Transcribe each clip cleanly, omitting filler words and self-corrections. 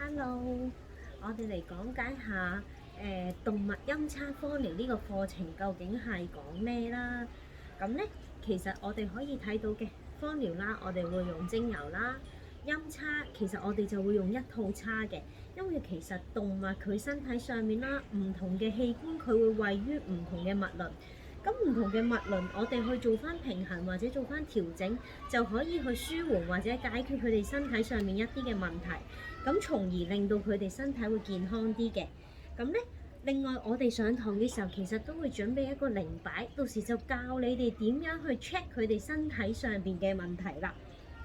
Hello，我哋嚟講解下動物陰差芳療呢個課程究竟係講咩啦？咁呢，其實我哋可以睇到嘅芳療啦，我哋會用精油啦。陰差其實我哋就會用一套叉嘅，因為其實動物佢身體上面啦，唔同嘅器官佢會位於唔同嘅脈輪。咁唔同嘅脈輪，我哋去做翻平衡或者做翻調整，就可以去舒緩或者解決佢哋身體上面一啲嘅問題，咁從而令到佢哋身體會健康啲嘅。咁呢，另外我哋上堂嘅時候，其實都會準備一個靈擺，到時就教你哋點樣去 check 佢哋身體上邊嘅問題啦。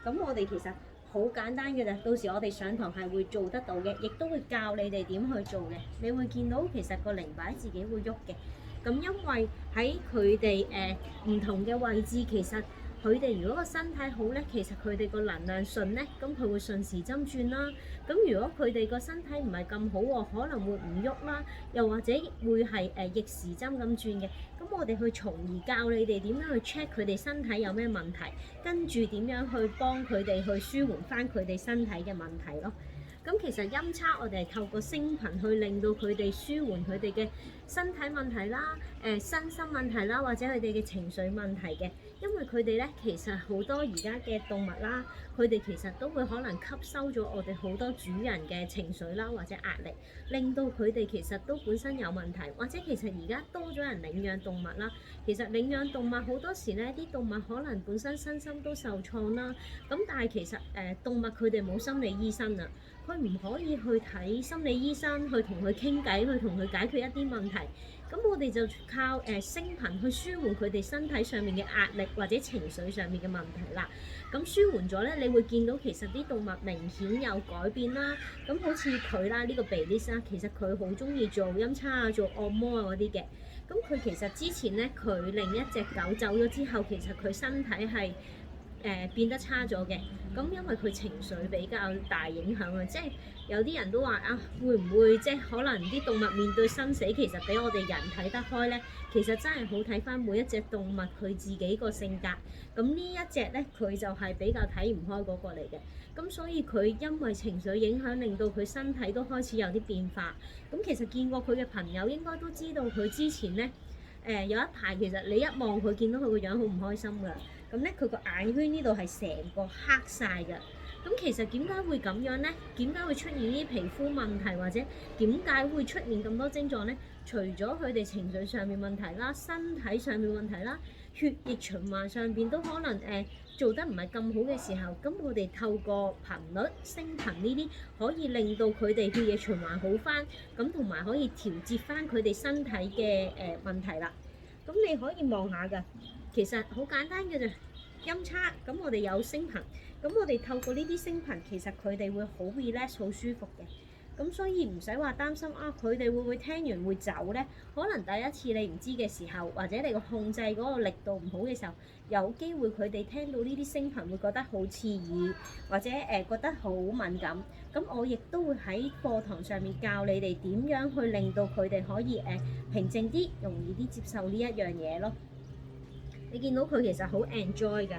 咁我哋其實好簡單嘅咋，到時我哋上堂係會做得到嘅，亦都會教你哋點去做嘅。你會見到其實個靈擺自己會喐嘅。咁因為喺佢哋唔同嘅位置，其實佢哋如果個身體好咧，其實佢哋個能量順咧，咁佢會順時針轉啦。咁如果佢哋個身體唔係咁好喎，可能會唔喐啦，又或者會係逆時針咁轉嘅。咁我哋去從而教你哋點樣去 check 佢哋身體有咩問題，跟住點樣去幫佢哋去舒緩翻佢哋身體嘅問題咯。咁其實陰差我哋係透過聲頻去令到佢哋舒緩佢哋嘅身體問題啦、身心問題啦，或者佢哋嘅情緒問題嘅。因為佢哋咧其實好多而家嘅動物啦，佢哋其實都會可能吸收咗我哋好多主人嘅情緒啦，或者壓力，令到佢哋其實都本身有問題，或者其實而家多咗人領養動物啦。其實領養動物好多時咧，啲動物可能本身身心都受創啦。咁但係其實動物佢哋冇心理醫生啊，佢唔可以去睇心理醫生去同佢傾偈，去同佢解決一啲問題。咁我哋就靠聲頻去舒緩佢哋身體上面嘅壓力或者情緒上面嘅問題啦。咁舒緩咗咧，你會見到其實啲動物明顯有改變啦。咁好似佢啦，呢個 Baileys啦，其實佢好中意做陰差啊、做按摩啊嗰啲嘅。咁佢其實之前咧，佢另一隻狗走咗之後，其實佢身體係變得差咗嘅。咁因為佢情緒比較大影響啊，即係有啲人都話啊，會唔會即係可能啲動物面對生死，其實比我哋人睇得開呢？其實真係好睇翻每一隻動物佢自己個性格。咁呢一隻呢，佢就係比較睇唔開嗰個嚟嘅。咁所以佢因為情緒影響，令到佢身體都開始有啲變化。咁其實見過佢嘅朋友應該都知道佢之前呢。有一排其實你一望佢，見到佢個樣好唔開心㗎。咁咧佢個眼圈呢度係成個黑晒㗎。咁其實點解會咁樣呢？點解會出現呢啲皮膚問題，或者點解會出現咁多症狀呢？除咗佢哋情緒上面問題啦、身體上面問題啦、血液循環上邊都可能做得唔係咁好嘅時候，咁我哋透過頻率、聲頻呢啲，可以令到佢哋血液循環好翻，咁同埋可以調節翻佢哋身體嘅問題啦。咁你可以望下㗎，其實好簡單嘅啫。陰差咁我哋有聲頻，咁我哋透過呢啲聲頻，其實佢哋會好 relax、好舒服嘅。咁所以唔使話擔心啊，佢哋會唔會聽完會走呢？可能第一次你唔知嘅時候，或者你個控制嗰個力度唔好嘅時候，有機會佢哋聽到呢啲聲頻會覺得好刺耳，或者覺得好敏感。咁我亦都會喺課堂上面教你哋點樣去令到佢哋可以平靜啲、容易啲接受呢一樣嘢咯。你見到佢其實好 enjoy 㗎。